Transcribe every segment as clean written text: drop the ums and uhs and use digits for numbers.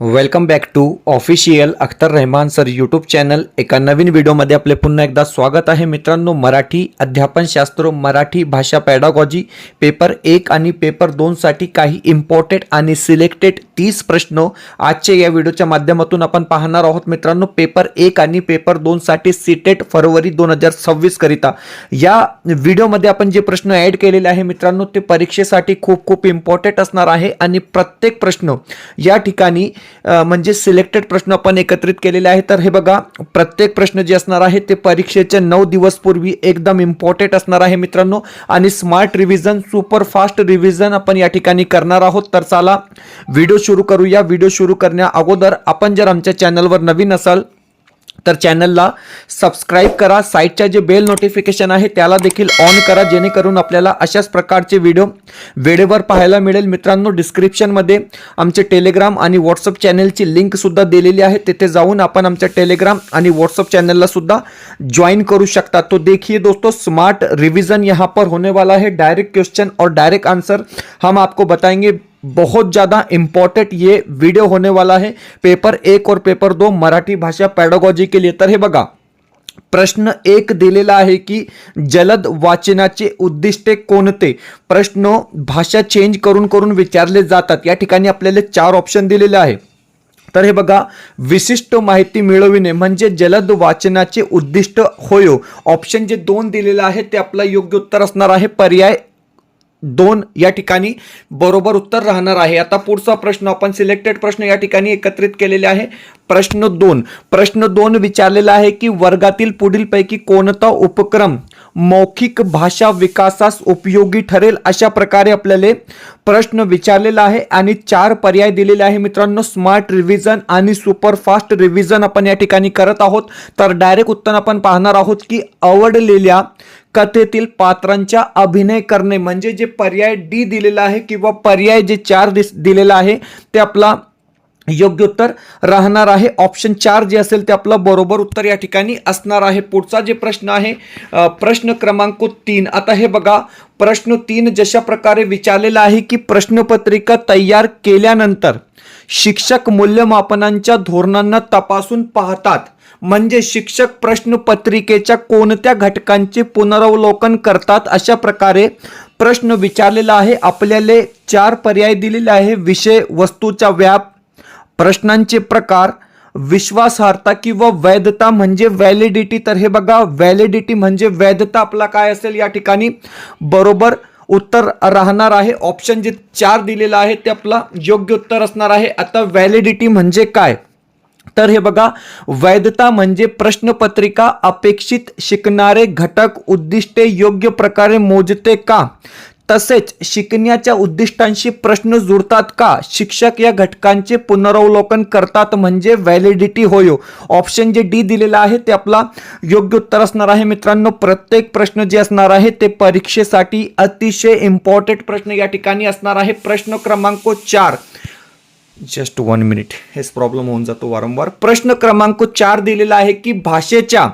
Welcome back to official Akhtar Rahman sir YouTube channel. एका नवीन व्हिडिओमध्ये आपले पुन्हा एकदा स्वागत आहे मित्रांनो. मराठी अध्यापनशास्त्र, मराठी भाषा पॅडागॉजी पेपर 1 आणि पेपर 2 साठी काही इम्पॉर्टंट आणि सिलेक्टेड 30 प्रश्न आजच्या या व्हिडिओच्या माध्यमातून आपण पाहणार आहोत मित्रांनो. पेपर 1 आणि पेपर 2 साठी सीटेट फरवरी 2026 करिता या व्हिडिओमध्ये आपण जे प्रश्न ऍड केलेले आहे मित्रांनो ते परीक्षेसाठी खूप इम्पॉर्टंट असणार आहे आणि प्रत्येक प्रश्न या ठिकाणी म्हणजे सिलेक्टेड प्रश्न आपण एकत्रित केलेले आहे. तर हे बघा, प्रत्येक प्रश्न जे असणार आहे ते परीक्षेच्या 9 दिवस पूर्वी एकदम इम्पॉर्टंट असणार आहे मित्रांनो. आणि smart revision, super fast revision आपण या ठिकाणी करणार आहोत. तर चला व्हिडिओ सुरू करूया. व्हिडिओ सुरू करण्या अगोदर आपण जर आमच्या चॅनलवर नवीन असाल तर चॅनलला सबस्क्राइब करा. साईडच्या जे बेल नोटिफिकेशन आहे त्याला देखील ऑन करा, जेणेकरून आपल्याला अशाच प्रकारचे व्हिडिओ वेळेवर पाहायला मिळेल. मित्रांनो, डिस्क्रिप्शनमध्ये आमचे टेलिग्राम आणि व्हॉट्सअप चॅनलची लिंक सुद्धा दिलेली आहे. तिथे जाऊन आपण आमच्या टेलिग्राम आणि व्हॉट्सअप चॅनलला सुद्धा ज्वाइन करू शकता. तो देखिए दोस्तों, स्मार्ट रिवीजन यहाँ पर होने वाला है. डायरेक्ट क्वेश्चन और डायरेक्ट आंसर हम आपको बताएंगे. बहुत ज़्यादा इंपॉर्टेंट ये वीडियो होने वाला है पेपर 1 और पेपर 2 मराठी भाषा पॅडागॉजी के लिए. तर हे बघा, प्रश्न 1 दिलेला आहे की जलद वाचनाचे उद्दिष्टे कोणते. प्रश्न भाषा चेंज करून करून विचारले जातात. या ठिकाणी आपल्याला 4 ऑप्शन दिलेले आहे. तर हे बघा, विशिष्ट माहिती मिळविणे म्हणजे जलद वाचनाचे उद्दिष्ट होय. ऑप्शन जे 2 दिलेले आहे ते आपला योग्य उत्तर असणार आहे. पर्याय 2 या ठिकाणी बरोबर उत्तर राहणार आहे. आता पुढचा प्रश्न आपण सिलेक्टेड प्रश्न या ठिकाणी एकत्रित केलेले आहे. प्रश्न 2 विचारलेला आहे की वर्गातील पुढीलपैकी कोणता उपक्रम मौखिक भाषा विकासास उपयोगी ठरेल. अशा प्रकारे आपल्याला प्रश्न विचारलेला आहे आणि 4 पर्याय दिलेले आहे मित्रांनो. स्मार्ट रिव्हिजन आणि सुपर फास्ट रिव्हिजन आपण या ठिकाणी करत आहोत. तर डायरेक्ट उत्तर आपण पाहणार आहोत की आवडलेल्या कथेतील पात्रांचा अभिनय करणे म्हणजे जे पर्याय डी दिलेला आहे किंवा पर्याय जे 4 दिलेला आहे ते आपला योग्य उत्तर राहणार आहे. ऑप्शन 4 जे असेल ते आपलं बरोबर उत्तर या ठिकाणी असणार आहे. पुढचा जे प्रश्न आहे प्रश्न क्रमांक 3. आता हे बघा, प्रश्न 3 जशा प्रकारे विचारलेला आहे की प्रश्नपत्रिका तयार केल्यानंतर शिक्षक मूल्यमापनांच्या धोरणांना तपासून पाहतात. म्हणजे शिक्षक प्रश्नपत्रिकेच्या कोणत्या घटकांचे पुनरावलोकन करतात. अशा प्रकारे प्रश्न विचारलेला आहे. आपल्याला 4 पर्याय दिलेले आहे. विषय, वस्तूचा व्याप, प्रश्नांचे प्रकार, विश्वासार्हता किंवा वैधता म्हणजे व्हॅलिडिटी. तर हे बघा, व्हॅलिडिटी म्हणजे वैधता आपला काय असेल या ठिकाणी बरोबर उत्तर राहणार आहे. ऑप्शन जे 4 दिलेला आहे ते आपला योग्य उत्तर असणार आहे. आता व्हॅलिडिटी म्हणजे काय, तर हे बघा, वैधता म्हणजे प्रश्नपत्रिका अपेक्षित शिकणारे घटक उद्दिष्टे योग्य प्रकारे मोजते का, तसेच शिकण्याच्या उद्दिष्टांशी प्रश्न जुळतात का, शिक्षक या घटकांचे पुनरावलोकन करतात म्हणजे व्हॅलिडिटी होय. ऑप्शन जे डी दिलेला आहे ते आपला योग्य उत्तर असणार आहे मित्रांनो. प्रत्येक प्रश्न जे असणार आहे ते परीक्षेसाठी अतिशय इम्पॉर्टंट प्रश्न या ठिकाणी असणार आहे. प्रश्न क्रमांक 4, जस्ट 1 मिनिट, हेच प्रॉब्लेम होऊन जातो वारंवार. प्रश्न क्रमांक 4 दिलेला आहे की भाषेच्या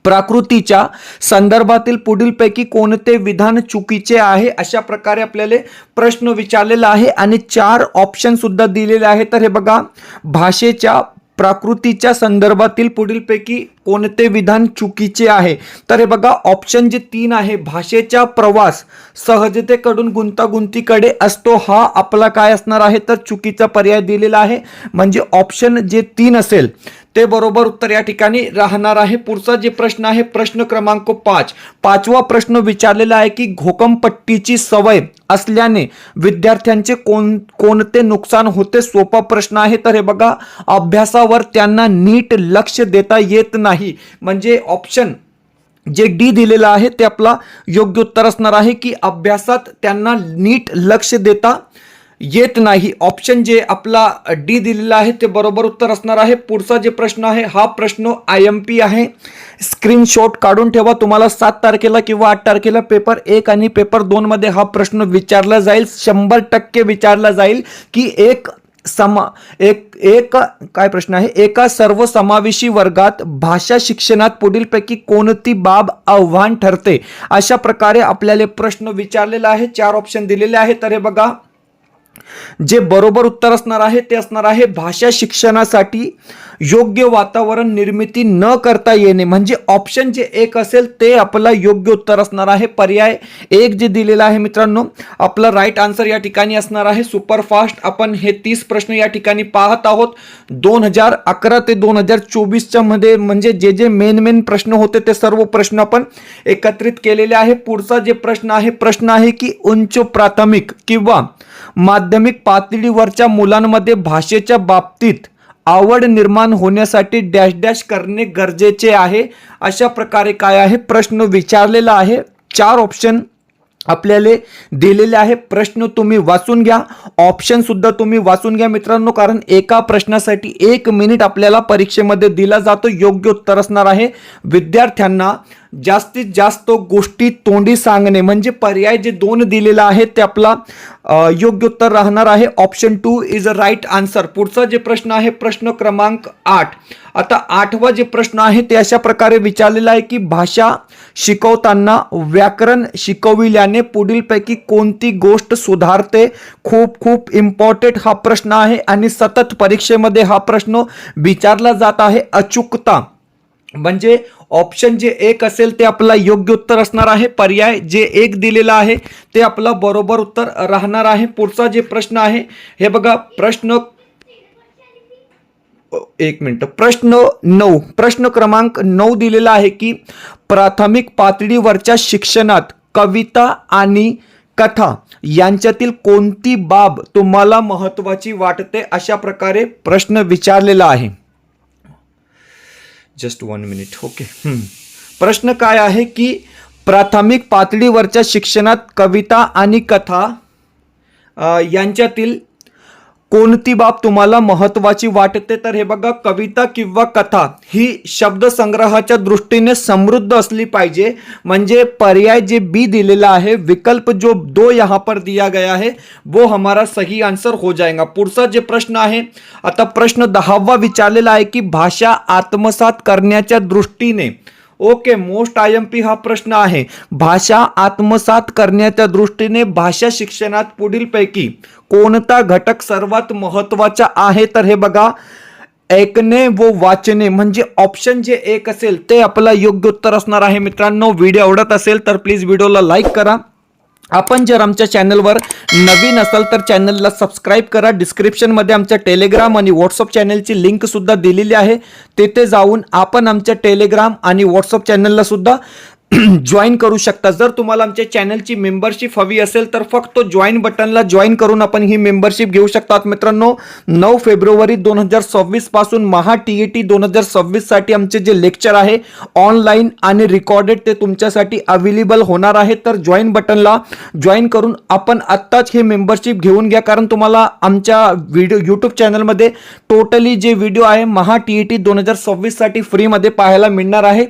प्राकृतीच्या संदर्भातील पुढीलपैकी कोणते विधान चुकीचे आहे. अशा प्रकारे आपल्याला प्रश्न विचारलेला आहे आणि 4 ऑप्शन सुद्धा दिलेले आहे. तर हे बघा, भाषेच्या प्राकृतीच्या संदर्भातील पुढीलपैकी कोणते विधान चुकीचे आहे. तर हे बघा, ऑप्शन जे 3 आहे, भाषेचा प्रवास सहजतेकडून गुंतागुंतीकडे असतो, हा आपला काय असणार आहे तर चुकीचा पर्याय दिलेला आहे. म्हणजे ऑप्शन जे 3 असेल ते बरोबर उत्तर या ठिकाणी राहणार आहे. पुढचा जे प्रश्न आहे प्रश्न क्रमांक 5. 5वा प्रश्न विचारलेला आहे की घोकंपट्टीची सवय असल्याने विद्यार्थ्यांचे कोणते नुकसान होते. सोपा प्रश्न आहे. तर हे बघा, अभ्यासावर त्यांना नीट लक्ष देता येत नाही. म्हणजे ऑप्शन जे डी दिलेला आहे ते आपला योग्य उत्तर असणार आहे की अभ्यासात त्यांना नीट लक्ष देता येत नाही. ऑप्शन जे आपला डी दिलेला आहे ते बरोबर उत्तर असणार आहे. पुढचा जे प्रश्न आहे हा प्रश्न IMP आहे. स्क्रीनशॉट काढून ठेवा. तुम्हाला 7 तारखेला किंवा 8 तारखेला पेपर 1 आणि पेपर 2 मध्ये हा प्रश्न विचारला जाईल. 100% विचारला जाईल की एक काय प्रश्न आहे, एका सर्वसमावेशी वर्गात भाषा शिक्षणात पुढीलपैकी कोणती बाब आव्हान ठरते. अशा प्रकारे आपल्याला प्रश्न विचारलेला आहे. 4 ऑप्शन दिलेले आहे. तर हे बघा, जे बरोबर उत्तर असणार आहे ते असणार आहे भाषा शिक्षणासाठी योग्य वातावरण निर्मिती न करता येणे, म्हणजे ऑप्शन जे एक असेल ते आपला योग्य उत्तर असणार आहे. पर्याय एक जे दिलेला आहे मित्रांनो, आपला राईट आन्सर या ठिकाणी असणार आहे सुपरफास्ट. आपण हे 30 प्रश्न या ठिकाणी पाहत आहोत 2011 ते 2024च्या मध्ये, म्हणजे जे जे मेन प्रश्न होते ते सर्व प्रश्न आपण एकत्रित केलेले आहे. पुढचा जे प्रश्न आहे की उच्च प्राथमिक किंवा माध्यमिक पातळीवरच्या मुलांमध्ये भाषेच्या बाबतीत आवड निर्माण होण्यासाठी डॅश डॅश करणे गरजेचे आहे. अशा प्रकारे काय आहे प्रश्न विचारलेला आहे. 4 ऑप्शन आपल्याला दिलेले आहे. प्रश्न तुम्ही वाचून घ्या, ऑप्शन सुद्धा तुम्ही वाचून घ्या मित्रांनो, कारण एका प्रश्नासाठी 1 मिनिट आपल्याला परीक्षेमध्ये दिला जातो. योग्य उत्तर असणार आहे विद्यार्थ्यांना जास्तीत जास्त गोष्टी तोंडी सांगणे, म्हणजे पर्याय जे 2 दिलेला आहे ते आपला योग्य उत्तर राहणार आहे. Option 2 is a right answer. पुढचा जे प्रश्न आहे प्रश्न क्रमांक 8. आता 8वा जे प्रश्न आहे ते अशा प्रकारे विचारलेला आहे की भाषा शिकवताना व्याकरण शिकविल्याने पुढीलपैकी कोणती गोष्ट सुधारते. खूप खूप इम्पॉर्टंट हा प्रश्न आहे आणि सतत परीक्षेमध्ये हा प्रश्न विचारला जात आहे. अचूकता म्हणजे ऑप्शन जे एक असेल ते आपला योग्य उत्तर असणार आहे. पर्याय जे एक दिलेला आहे ते आपला बरोबर उत्तर राहणार आहे. पुढचा जे प्रश्न आहे हे बघा, प्रश्न 9, प्रश्न क्रमांक 9 दिलेला आहे की प्राथमिक पातळीवरच्या शिक्षणात कविता आणि कथा यांच्यातील कोणती बाब तुम्हाला महत्त्वाची वाटते. अशा प्रकारे प्रश्न विचारलेला आहे. Just 1 minute. ओके. प्रश्न काय आहे की प्राथमिक पातळीवरच्या शिक्षणात कविता आणि कथा यांच्यातील कोणती बाब तुम्हाला महत्त्वाची वाटते. तर हे बघा, कविता किंवा कथा ही शब्दसंग्रहाच्या दृष्टीने समृद्ध असली पाहिजे, म्हणजे पर्याय जे बी दिलेला आहे, विकल्प जो 2 यहाँ पर दिया गया है वो हमारा सही आंसर हो जाएगा. पुढचा जे प्रश्न आहे आता प्रश्न 10वा विचारलेला आहे की भाषा आत्मसात करण्याच्या दृष्टीने, ओके, मोस्ट IMP हा प्रश्न आहे. भाषा आत्मसात करण्याच्या दृष्टीने भाषा शिक्षणात पुढीलपैकी कोणता घटक सर्वात महत्त्वाचा आहे. तर हे बघा, ऐकणे व वाचणे, म्हणजे ऑप्शन जे एक असेल ते आपला योग्य उत्तर असणार आहे. मित्रांनो, व्हिडिओ आवडत असेल तर प्लीज व्हिडिओला लाईक करा. आपण जर आमच्या चॅनलवर नवीन असाल तर चॅनलला सबस्क्राईब करा. डिस्क्रिप्शनमध्ये आमच्या टेलिग्राम आणि व्हॉट्सअप चॅनलची लिंक सुद्धा दिलेली आहे. तेथे जाऊन आपण आमच्या टेलिग्राम आणि व्हॉट्सअप चॅनलला सुद्धा जॉईन करू शकता. जर तुम्हाला आमच्या चॅनलची मेंबरशिप हवी असेल तर फक्त जॉईन बटनला जॉईन करून आपण ही मेंबरशिप घेऊ शकतात. मित्रांनो, 9 फेब्रुवारी 2026 पासून महा TET 2026 साठी आमचे जे लेक्चर आहे ऑनलाईन आणि रेकॉर्डेड ते तुमच्यासाठी अवेलेबल होणार आहे. तर जॉईन बटनला जॉईन करून आपण आत्ताच हे मेंबरशिप घेऊन घ्या, कारण तुम्हाला आमच्या यूट्यूब चॅनलमध्ये टोटली जे व्हिडिओ आहे महा TET 2026 साठी फ्रीमध्ये पाहायला मिळणार आहे.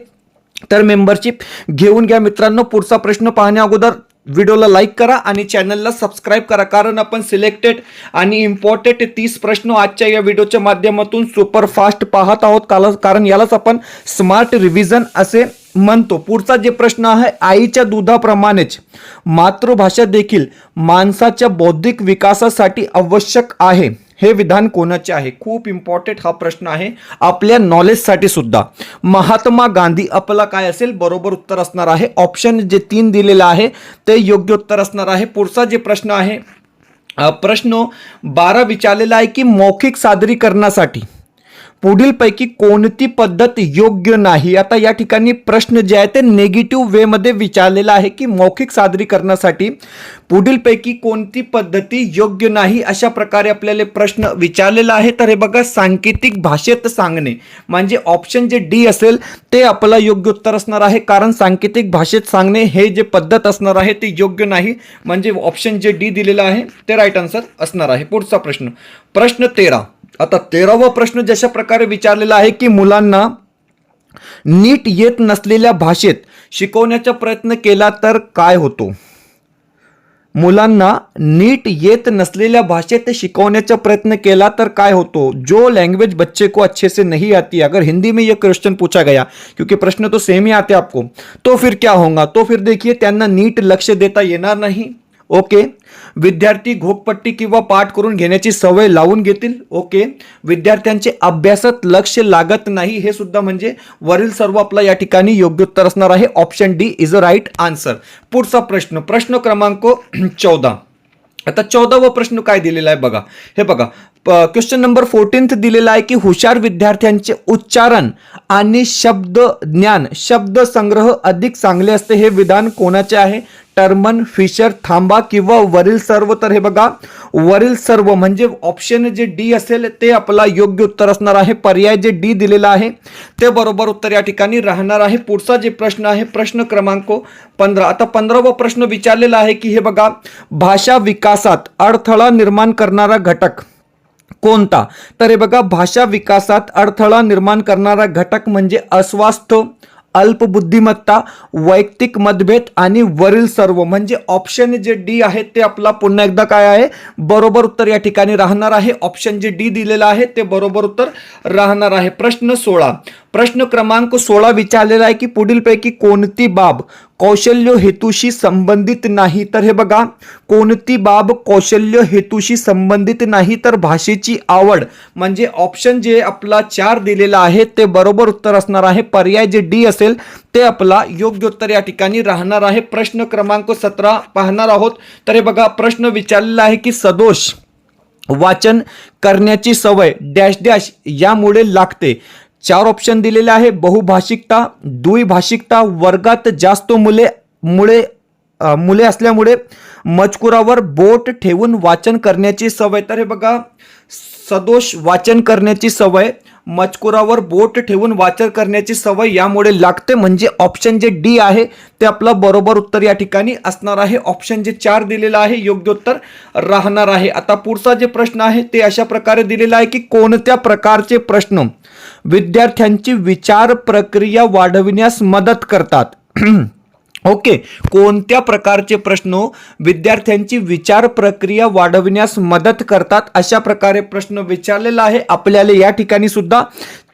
तर मेंबरशिप घेऊन घ्या मित्रांनो. पुढचा प्रश्न पाहण्या अगोदर व्हिडिओला लाईक करा आणि चॅनलला सबस्क्राईब करा, कारण आपण सिलेक्टेड आणि इम्पॉर्टंट 30 प्रश्न आजच्या या व्हिडिओच्या माध्यमातून सुपरफास्ट पाहत आहोत, कारण यालाच आपण स्मार्ट रिव्हिजन असे म्हणतो. पुढचा जे प्रश्न आहे, आईच्या दुधाप्रमाणेच मातृभाषा देखील माणसाच्या बौद्धिक विकासासाठी आवश्यक आहे. हे विधान कोणाचे आहे. खूप इम्पॉर्टंट हा प्रश्न आहे आपल्या नॉलेजसाठी सुद्धा. महात्मा गांधी आपला काय असेल बरोबर उत्तर असणार आहे. ऑप्शन जे 3 दिलेला आहे ते योग्य उत्तर असणार आहे. पुढचा जे प्रश्न आहे प्रश्न 12 विचारलेला आहे की मौखिक सादरीकरणासाठी पुढीलपैकी कोणती पद्धत योग्य नाही. आता या ठिकाणी प्रश्न जे आहे ते नेगेटिव्ह वे मध्ये विचारलेला आहे की मौखिक सादरीकरणासाठी पुढीलपैकी कोणती पद्धती योग्य नाही, अशा प्रकारे आपल्याला प्रश्न विचारलेला आहे. तर हे बघा, सांकेतिक भाषेत सांगणे, म्हणजे ऑप्शन जे डी असेल ते आपला योग्य उत्तर असणार आहे, कारण सांकेतिक भाषेत सांगणे हे जे पद्धत असणार आहे ते योग्य नाही, म्हणजे ऑप्शन जे डी दिलेला आहे ते राईट आन्सर असणार आहे. पुढचा प्रश्न 13. आता 13वा प्रश्न जशा प्रकारे विचारलेला आहे की मुलांना नीट येत नसलेल्या भाषेत शिकवण्याचा प्रयत्न केला तर काय होतो. मुलांना नीट येत नसलेल्या भाषेत शिकवण्याचा प्रयत्न केला तर काय होतो. जो लैंग्वेज बच्चे को अच्छे से नहीं आती, अगर हिंदी में ये क्वेश्चन पूछा गया, क्योंकि प्रश्न तो सेम ही आते आपको, तो फिर क्या होगा. तो फिर देखिए त्यांना नीट लक्ष देता येणार नाही. ओके. विद्यार्थी घोकपट्टी किंवा पाठ करून घेण्याची सवय लावून घेतील. ओके. विद्यार्थ्यांचे अभ्यासात लक्ष लागत नाही, हे सुद्धा म्हणजे वरील सर्व आपला या ठिकाणी योग्य उत्तर असणार आहे. Option D is a right answer. पुढचा प्रश्न, प्रश्न क्रमांक 14. आता 14वा प्रश्न काय दिलेला आहे बघा. हे बघा, क्वेश्चन नंबर 14 दिलेला आहे की हुशार विद्यार्थ्यांचे उच्चारण आणि शब्द ज्ञान, शब्द संग्रह अधिक चांगले असते. हे विधान कोणाचे आहे? टर्मन, फिशर, थांबा किंवा वरील सर्व. तर हे बघा, वरील सर्व म्हणजे ऑप्शन जे डी असेल ते आपला योग्य उत्तर असणार आहे. पर्याय जे डी दिलेला आहे ते बरोबर उत्तर या ठिकाणी राहणार आहे. पुढचा जे प्रश्न आहे प्रश्न क्रमांक 15. आता 15वा प्रश्न विचारलेला आहे की हे बघा, भाषा विकासात अडथळा निर्माण करणारा घटक कोणता? तर हे बघा, भाषा विकासात अडथळा निर्माण करणारा घटक म्हणजे अस्वास्थ्य, अल्पबुद्धिमत्ता, वैयक्तिक मतभेद आणि वरील सर्व. म्हणजे ऑप्शन जे डी आहे ते आपला पुन्हा एकदा काय आहे? बरोबर उत्तर या ठिकाणी राहणार आहे. ऑप्शन जे डी दिलेलं आहे ते बरोबर उत्तर राहणार आहे. प्रश्न 16. प्रश्न क्रमांक 16 विचारलेला आहे की पुढीलपैकी कोणती बाब कौशल्य हेतूशी संबंधित नाही? तर हे बघा, कोणती बाब कौशल्य हेतूशी संबंधित नाही? तर भाषेची आवड. म्हणजे ऑप्शन जे आपला 4 दिलेला आहे ते बरोबर उत्तर असणार आहे. पर्याय जे डी असेल ते आपला योग्य उत्तर या ठिकाणी राहणार आहे. प्रश्न क्रमांक 17 पाहणार आहोत. तर हे बघा, प्रश्न विचारलेला आहे की सदोष वाचन करण्याची सवय डॅश डॅश यामुळे लागते. 4 ऑप्शन दिलेले आहे. बहुभाषिकता, द्विभाषिकता, वर्गात जास्त मुले असल्यामुळे, मजकुरावर बोट ठेवून वाचन करण्याची सवय. तर हे बघा, सदोष वाचन करण्याची सवय, मजकुरावर बोट ठेवून वाचन करण्याची सवय यामुळे लागते. म्हणजे ऑप्शन जे डी आहे ते आपलं बरोबर उत्तर या ठिकाणी असणार आहे. ऑप्शन जे 4 दिलेलं आहे योग्य उत्तर राहणार आहे. आता पुढचा जे प्रश्न आहे ते अशा प्रकारे दिलेला आहे की कोणत्या प्रकारचे प्रश्न विद्यार्थ्यांची विचार प्रक्रिया वाढविण्यास मदत करतात? ओके. कोणत्या प्रकारचे प्रश्न विद्यार्थ्यांची विचार प्रक्रिया वाढविण्यास मदत करतात? अशा प्रकारे प्रश्न विचारलेला आहे. आपल्याला या ठिकाणी सुद्धा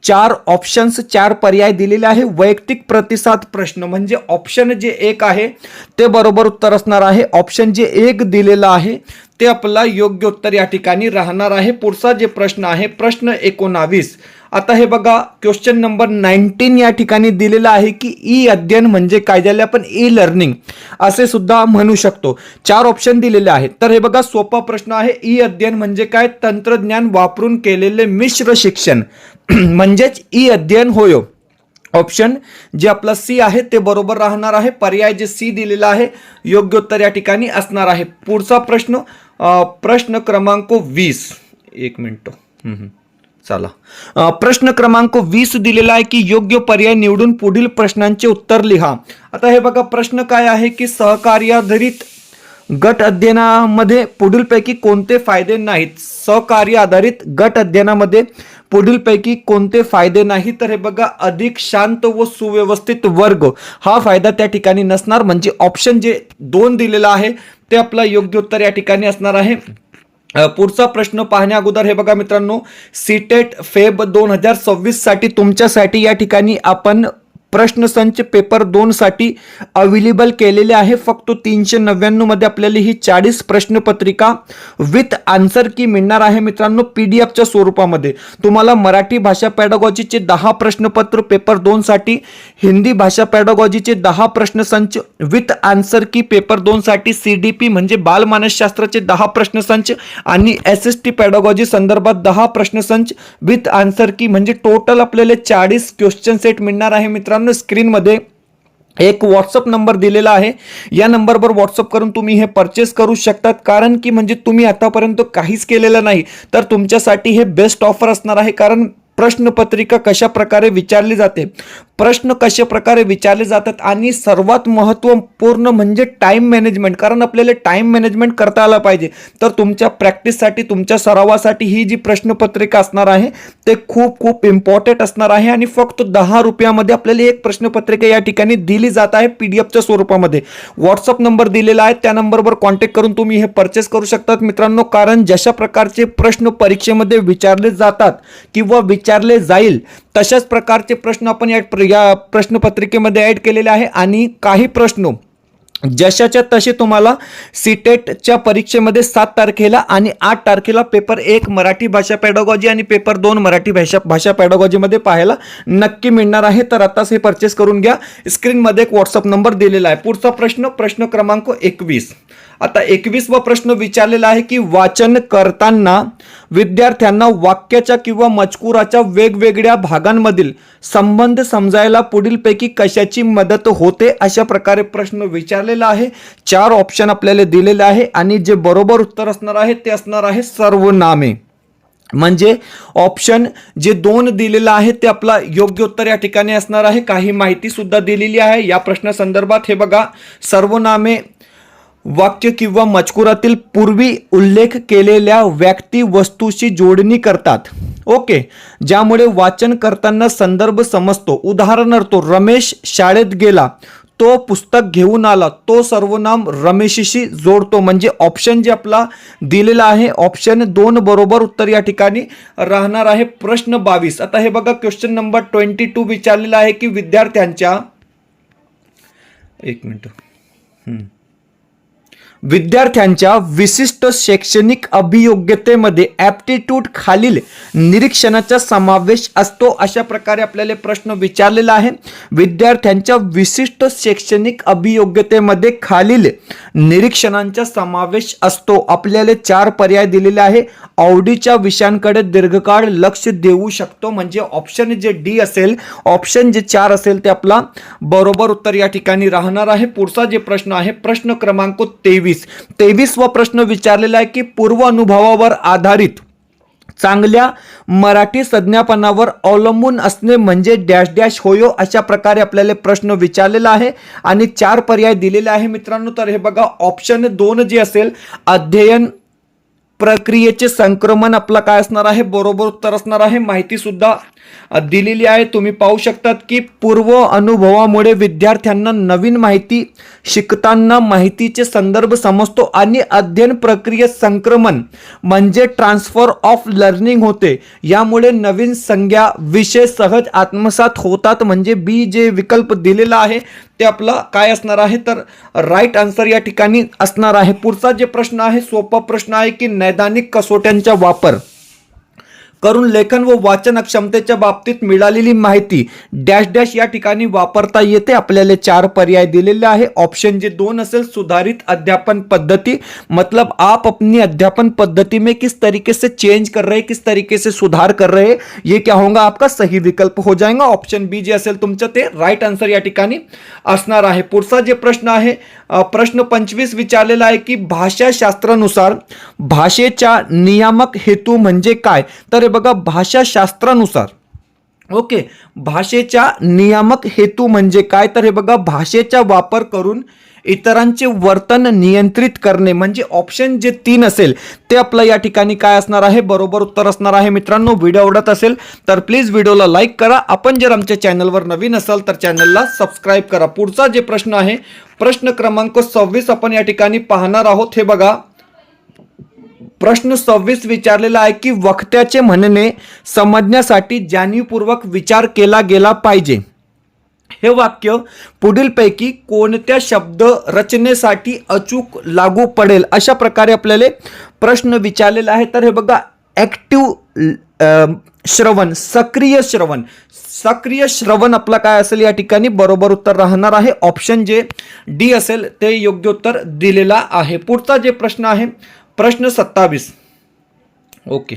4 ऑप्शन्स, 4 पर्याय दिलेले आहे. वैयक्तिक प्रतिसाद प्रश्न म्हणजे ऑप्शन जे 1 आहे ते बरोबर उत्तर असणार आहे. ऑप्शन जे 1 दिलेलं आहे ते आपला योग्य उत्तर या ठिकाणी राहणार आहे. पुढचा जे प्रश्न आहे प्रश्न 19. आता हे बघा, क्वेश्चन नंबर 19 या ठिकाणी दिलेला आहे की ई अध्ययन म्हणजे काय? ज्याला आपण ई लर्निंग असे सुद्धा म्हणू शकतो. 4 ऑप्शन दिलेले आहेत. तर हे बघा, सोपा प्रश्न आहे. ई अध्ययन म्हणजे काय? तंत्रज्ञान वापरून केलेले मिश्र शिक्षण म्हणजेच ई अध्ययन होय. ऑप्शन जे आपला सी आहे ते बरोबर राहणार आहे. पर्याय जे सी दिलेला आहे योग्य उत्तर या ठिकाणी असणार आहे. पुढचा प्रश्न, प्रश्न क्रमांक 20. एक मिनिट. चला, प्रश्न क्रमांक 20 दिलेला आहे की योग्य पर्याय निवडून पुढील प्रश्नांचे उत्तर लिहा. आता हे बघा, प्रश्न काय आहे की सहकार्याधारित गट अध्ययनामध्ये पुढीलपैकी कोणते फायदे नाहीत? सहकार्य आधारित गट अध्ययनामध्ये पुढीलपैकी कोणते फायदे नाही? तर हे बघा, अधिक शांत व सुव्यवस्थित वर्ग हा फायदा त्या ठिकाणी नसणार. म्हणजे ऑप्शन जे 2 दिलेला आहे ते आपला योग्य उत्तर या ठिकाणी असणार आहे. पुढचा प्रश्न पाहण्या अगोदर हे बघा मित्रांनो, सीटेट फेब 2026 साठी तुमच्यासाठी या ठिकाणी आपण प्रश्नसंच पेपर 2 साठी अवेलेबल केलेले आहे. फक्त 399 मध्ये आपल्याला ही 40 प्रश्नपत्रिका विथ आन्सर की मिळणार आहे मित्रांनो, पीडीएफच्या स्वरूपामध्ये. तुम्हाला मराठी भाषा पॅडागॉजीचे 10 प्रश्नपत्र पेपर 2 साठी, हिंदी भाषा पॅडागॉजीचे 10 प्रश्नसंच विथ आन्सर की पेपर 2 साठी, सीडीपी म्हणजे बालमानसशास्त्राचे 10 प्रश्नसंच आणि एसएसटी पॅडागॉजी संदर्भात 10 प्रश्नसंच विथ आन्सर की म्हणजे टोटल आपल्याला 40 क्वेश्चन सेट मिळणार आहे मित्रांनो. स्क्रीन मध्ये एक व्हॉट्सअप नंबर दिलेला आहे. या नंबरवर व्हॉट्सअप करून तुम्ही हे परचेस करू शकतात. कारण की म्हणजे तुम्ही आतापर्यंत काहीच केलेलं नाही तर तुमच्यासाठी हे बेस्ट ऑफर असणार आहे. कारण प्रश्नपत्रिका कशा प्रकारे विचारली जाते, प्रश्न कशा प्रकारे विचारले जातात आणि सर्वात महत्त्वपूर्ण म्हणजे टाइम मॅनेजमेंट. कारण आपल्याला टाइम मॅनेजमेंट करता आला पाहिजे. तर तुमच्या प्रॅक्टिससाठी, तुमच्या सरावासाठी ही जी प्रश्नपत्रिका असणार आहे ते खूप खूप इम्पॉर्टंट असणार आहे. आणि फक्त 10 रुपयामध्ये आपल्याला एक प्रश्नपत्रिका या ठिकाणी दिली जात आहे पीडीएफच्या स्वरूपामध्ये. व्हॉट्सअप नंबर दिलेला आहे, त्या नंबरवर कॉन्टॅक्ट करून तुम्ही हे परचेस करू शकतात मित्रांनो. कारण जशा प्रकारचे प्रश्न परीक्षेमध्ये विचारले जातात किंवा विचारले जाईल तशाच प्रकारचे प्रश्न आपण या प्रश्नपत्रिकेमध्ये ऍड केलेले आहे. आणि काही प्रश्न जशाच्या तसे तुम्हाला सीटेटच्या परीक्षेमध्ये 7 तारखेला आणि 8 तारखेला पेपर 1 मराठी भाषा पॅडागॉजी आणि पेपर 2 मराठी भाषा पॅडागॉजीमध्ये पाहायला नक्की मिळणार आहे. तर आताच हे परचेस करून घ्या. स्क्रीनमध्ये एक व्हॉट्सअप नंबर दिलेला आहे. पुढचा प्रश्न क्रमांक 21. आता 21वा प्रश्न विचारलेला आहे की वाचन करताना विद्यार्थ्यांना वाक्याच्या किंवा मजकुराच्या वेगवेगळ्या भागांमधील संबंध समजायला पुढीलपैकी कशाची मदत होते, अशा प्रकारे प्रश्न विचारलेला आहे. 4 ऑप्शन आपल्याला दिलेले आहे आणि जे बरोबर उत्तर असणार आहे ते असणार आहे सर्वनामे. म्हणजे ऑप्शन जे 2 दिलेलं आहे ते आपला योग्य उत्तर या ठिकाणी असणार आहे. काही माहिती सुद्धा दिलेली आहे या प्रश्नासंदर्भात. हे बघा, सर्वनामे वाक्य किंवा मजकुरातील पूर्वी उल्लेख केलेल्या व्यक्ती वस्तूशी जोडणी करतात. ओके, ज्यामुळे वाचन करताना संदर्भ समजतो. उदाहरणार्थ, रमेश शाळेत गेला, तो पुस्तक घेऊन आला, तो सर्वनाम रमेशशी जोडतो. म्हणजे ऑप्शन जे आपला दिलेला आहे ऑप्शन 2 बरोबर उत्तर या ठिकाणी राहणार आहे. प्रश्न 22. आता हे बघा, क्वेश्चन नंबर 22 विचारलेला आहे की विद्यार्थ्यांच्या विशिष्ट शैक्षणिक अभियोग्यतेमध्ये ॲप्टिट्यूड खालील निरीक्षणाचा समावेश असतो. अशा प्रकारे आपल्याला प्रश्न विचारलेला आहे. विद्यार्थ्यांच्या विशिष्ट शैक्षणिक अभियोग्यतेमध्ये खालील निरीक्षणांचा समावेश असतो. आपल्याला 4 पर्याय दिलेले आहे. आवडीच्या विषयांकडे दीर्घकाळ लक्ष देऊ शकतो. म्हणजे ऑप्शन जे डी असेल, ऑप्शन जे 4 असेल ते आपला बरोबर उत्तर या ठिकाणी राहणार आहे. पुढचा जे प्रश्न आहे प्रश्न क्रमांक 23वा प्रश्न विचारलेला आहे की पूर्व अनुभवावर आधारित चांगल्या मराठी संज्ञापनावर अवलंबून असणे म्हणजे डॅश डॅश होयो. अशा प्रकारे आपल्याला प्रश्न विचारलेला आहे आणि 4 पर्याय दिलेले आहे मित्रांनो. तर हे बघा, ऑप्शन 2 जे असेल अध्ययन प्रक्रियेचे संक्रमण आपला काय असणार आहे, बरोबर उत्तर असणार आहे. माहिती सुद्धा दिलेली आहे. तुम्ही पाहू शकतात की पूर्व अनुभवामुळे विद्यार्थ्यांना नवीन माहिती शिकताना माहितीचे संदर्भ समजतो आणि अध्ययन प्रक्रियेत संक्रमण म्हणजे ट्रान्सफर ऑफ लर्निंग होते. यामुळे नवीन संज्ञा विषय सहज आत्मसात होतात. म्हणजे बी जे विकल्प दिलेला आहे ते आपला काय असणार आहे, तर राईट आन्सर या ठिकाणी असणार आहे. पुढचा जे प्रश्न आहे सोपा प्रश्न आहे की नैदानिक कसोट्यांचा वापर करून लेखन व वाचन क्षमतेच्या बाबतीत मिळालेली माहिती डॅश डॅश या ठिकाणी वापरता येते. आपल्याला 4 पर्याय दिलेले आहे. ऑप्शन जे 2 असेल सुधारित अध्यापन पद्धति, मतलब आप अपनी अध्यापन पद्धति में किस तरीके से चेंज कर रहे हैं, किस तरीके से सुधार कर रहे हैं, ये क्या होगा आपका सही विकल्प हो जाएगा. ऑप्शन बी जे असेल तुमचं ते राईट आन्सर या ठिकाणी असणार आहे. पुढचा जे प्रश्न आहे प्रश्न 25 विचारलेला आहे की भाषाशास्त्रानुसार भाषेचा नियामक हेतू म्हणजे काय. तर हे बघा, भाषाशास्त्रानुसार ओके, भाषेचा नियामक हेतू म्हणजे काय. तर हे बघा, भाषेचा वापर करून इतरांचे वर्तन नियंत्रित करणे. म्हणजे ऑप्शन जे 3 असेल ते आपलं या ठिकाणी काय असणार आहे, बरोबर उत्तर असणार आहे. मित्रांनो, व्हिडिओ आवडत असेल तर प्लीज व्हिडिओला लाईक करा. आपण जर आमच्या चॅनलवर नवीन असाल तर चॅनलला सबस्क्राईब करा. पुढचा जे प्रश्न आहे प्रश्न क्रमांक 26 आपण या ठिकाणी पाहणार आहोत. हे बघा, प्रश्न 26 विचारलेला आहे की वक्त्याचे म्हणणे समजण्यासाठी जाणीवपूर्वक विचार केला गेला पाहिजे. हे वाक्य पुढीलपैकी कोणत्या शब्द रचनेसाठी अचूक लागू पडेल. अशा प्रकारे आपल्याला प्रश्न विचारलेला आहे. तर हे बघा, ॲक्टिव्ह श्रवण, सक्रिय श्रवण, सक्रिय श्रवण आपला काय असेल या ठिकाणी बरोबर उत्तर राहणार आहे. ऑप्शन जे डी असेल ते योग्य उत्तर दिलेला आहे. पुढचा जे प्रश्न आहे प्रश्न 27 ओके,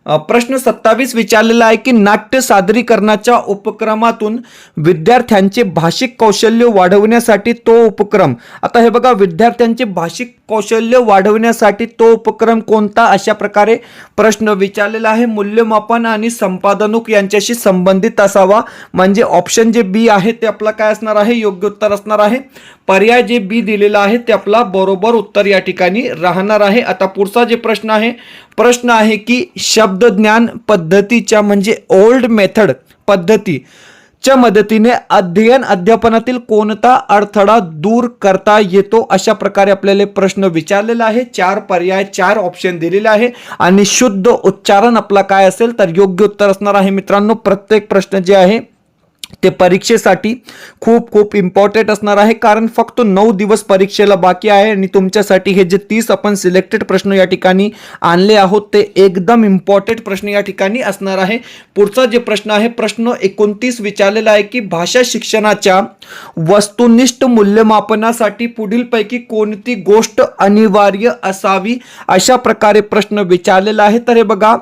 प्रश्न 27 विचारलेला आहे की नाट्य सादरीकरणाच्या उपक्रमातून विद्यार्थ्यांचे भाषिक कौशल्य वाढवण्यासाठी तो उपक्रम. आता हे बघा, विद्यार्थ्यांचे भाषिक कौशल्य वाढवण्यासाठी तो उपक्रम कोणता. अशा प्रकारे प्रश्न विचारलेला आहे. मूल्यमापन आणि संपादनूक यांच्याशी संबंधित असावा. म्हणजे ऑप्शन जे बी आहे ते आपला काय असणार आहे, योग्य उत्तर असणार आहे. पर्याय जे बी दिलेला आहे ते आपला बरोबर उत्तर या ठिकाणी राहणार आहे. आता पुढचा जे प्रश्न आहे की शब्दज्ञान पद्धतीच्या म्हणजे ओल्ड मेथड पद्धतीच्या मदतीने अध्ययन अध्यापनातील कोणता अडथळा दूर करता येतो. अशा प्रकारे आपल्याला प्रश्न विचारलेला आहे. 4 पर्याय 4 ऑप्शन दिलेले आहे आणि शुद्ध उच्चारण आपला काय असेल तर योग्य उत्तर असणार आहे. मित्रांनो, प्रत्येक प्रश्न जे आहे ते परीक्षेसाठी खूप खूप इम्पॉर्टंट असणार आहे, कारण फक्त 9 दिवस परीक्षेला बाकी आहे आणि तुमच्यासाठी हे जे 30 आपण सिलेक्टेड प्रश्न या ठिकाणी आणले आहोत ते एकदम इम्पॉर्टंट प्रश्न या ठिकाणी असणार आहे. पुढचा जे प्रश्न आहे प्रश्न 29 विचारलेला आहे की भाषा शिक्षणाच्या वस्तुनिष्ठ मूल्यमापनासाठी पुढीलपैकी कोणती गोष्ट अनिवार्य असावी, अशा प्रकारे प्रश्न विचारलेला आहे. तर हे बघा,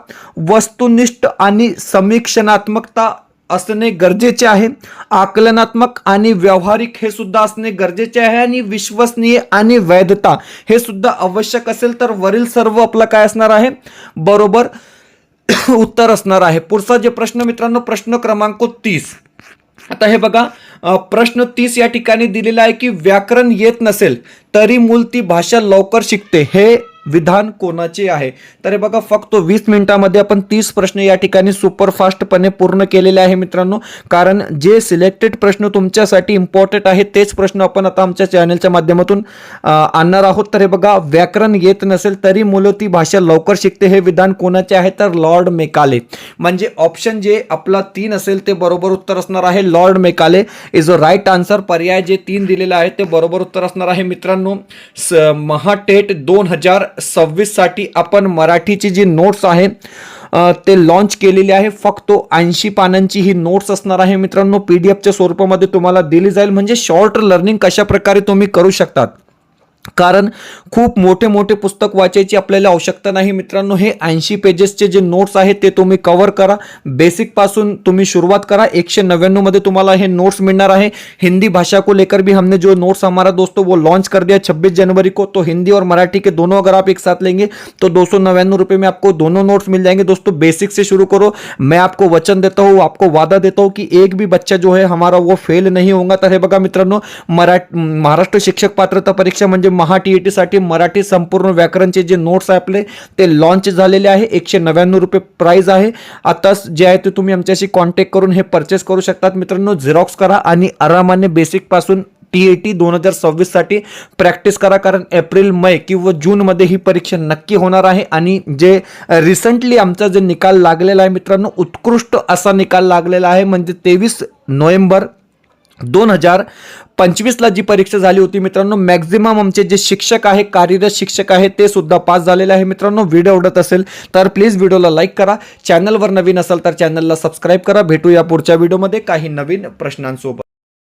वस्तुनिष्ठ आणि समीक्षणात्मकता असणे गरजेचे आहे, आकलनात्मक आणि व्यावहारिक हे सुद्धा असणे गरजेचे आहे, आणि विश्वसनीय आणि वैधता हे सुद्धा आवश्यक असेल. तर वरील सर्व आपलं काय असणार आहे, बरोबर उत्तर असणार आहे. पुढचा जे प्रश्न मित्रांनो, प्रश्न क्रमांक 30. आता हे बघा, प्रश्न 30 या ठिकाणी दिलेला आहे की व्याकरण येत नसेल तरी मूल ती भाषा लवकर शिकते, हे विधान कोणाचे आहे. तर हे बघा, फक्त 20 मिनिटांमध्ये आपण 30 प्रश्न या ठिकाणी सुपरफास्टपणे पूर्ण केलेले आहे मित्रांनो, कारण जे सिलेक्टेड प्रश्न तुमच्यासाठी इम्पॉर्टंट आहेत तेच प्रश्न आपण आता आमच्या चॅनलच्या माध्यमातून आणणार आहोत. तर हे बघा, व्याकरण येत नसेल तरी मुलं ती भाषा लवकर शिकते हे विधान कोणाचे आहे, तर लॉर्ड मेकाले. म्हणजे ऑप्शन जे आपला 3 असेल ते बरोबर उत्तर असणार आहे. Lord Macaulay is a right answer. पर्याय जे 3 दिलेला आहे ते बरोबर उत्तर असणार आहे मित्रांनो. महाटेट 2026 साठी आपण मराठीची जी नोट्स आहे ते लॉन्च केलेली आहे. फक्त 80 पानांची ही नोट्स असणार आहे मित्रांनो, पीडीएफच्या स्वरूपामध्ये तुम्हाला दिली जाईल. म्हणजे शॉर्ट लर्निंग कशा प्रकारे तुम्ही करू शकतात, कारण खूप मोठे मोठे पुस्तक वाचायची आपल्याला आवश्यकता नाही मित्रांनो. हे 80 पेजेसचे जे नोट्स आहेत ते तुम्ही कव्हर करा. बेसिक पासून तुम्ही शुरुआत करा. 199 मध्ये तुम्हाला हे नोट्स मिळणार आहे. हिंदी भाषा को लेकर भी हमने जो नोट्स हमारा दोस्तों वो लॉन्च कर दिया 26 जनवरी को. तो हिंदी और मराठी के दोनों अगर आप एक साथ लेंगे तो 299 रुपये में आपको दोनों नोट्स मिल जाएंगे. दोस्तों बेसिक से शुरू करो. मैं आपको वचन देता हूँ, आपको वादा देता हूँ कि एक भी बच्चा जो है हमारा वो फेल नहीं होगा. तर हे बघा मित्रांनो, महाराष्ट्र शिक्षक पात्रता परीक्षा म्हणजे टी साठी मराठी संपूर्ण व्याकरणचे जे नोट्स आहे आपले ते लॉन्च झालेले आहे. 199 रुपये प्राइस आहे. आता जे आहे ते तुम्ही आमच्याशी कॉन्टॅक्ट करून हे परचेस करू शकतात मित्रांनो. झेरॉक्स करा आणि आरामाने बेसिक पासून TAT 2026 साठी प्रॅक्टिस करा, कारण एप्रिल, मे किंवा जून मध्ये ही परीक्षा नक्की होणार आहे. आणि जे रिसेंटली आमचा जे निकाल लागलेला आहे मित्रांनो, उत्कृष्ट असा निकाल लागलेला आहे. म्हणजे 23 नोव्हेंबर 2025 ला जी परीक्षा झाली होती मित्रांनो, मॅक्झिमम आमचे जे शिक्षक आहे, कार्यरत शिक्षक आहे, ते सुद्धा पास झालेले आहे मित्रांनो. व्हिडिओ आवडत असेल तर प्लीज व्हिडिओला लाईक करा. चॅनलवर नवीन असाल तर चॅनलला सबस्क्राईब करा. भेटूया पुढच्या व्हिडिओमध्ये काही नवीन प्रश्नांसोबत.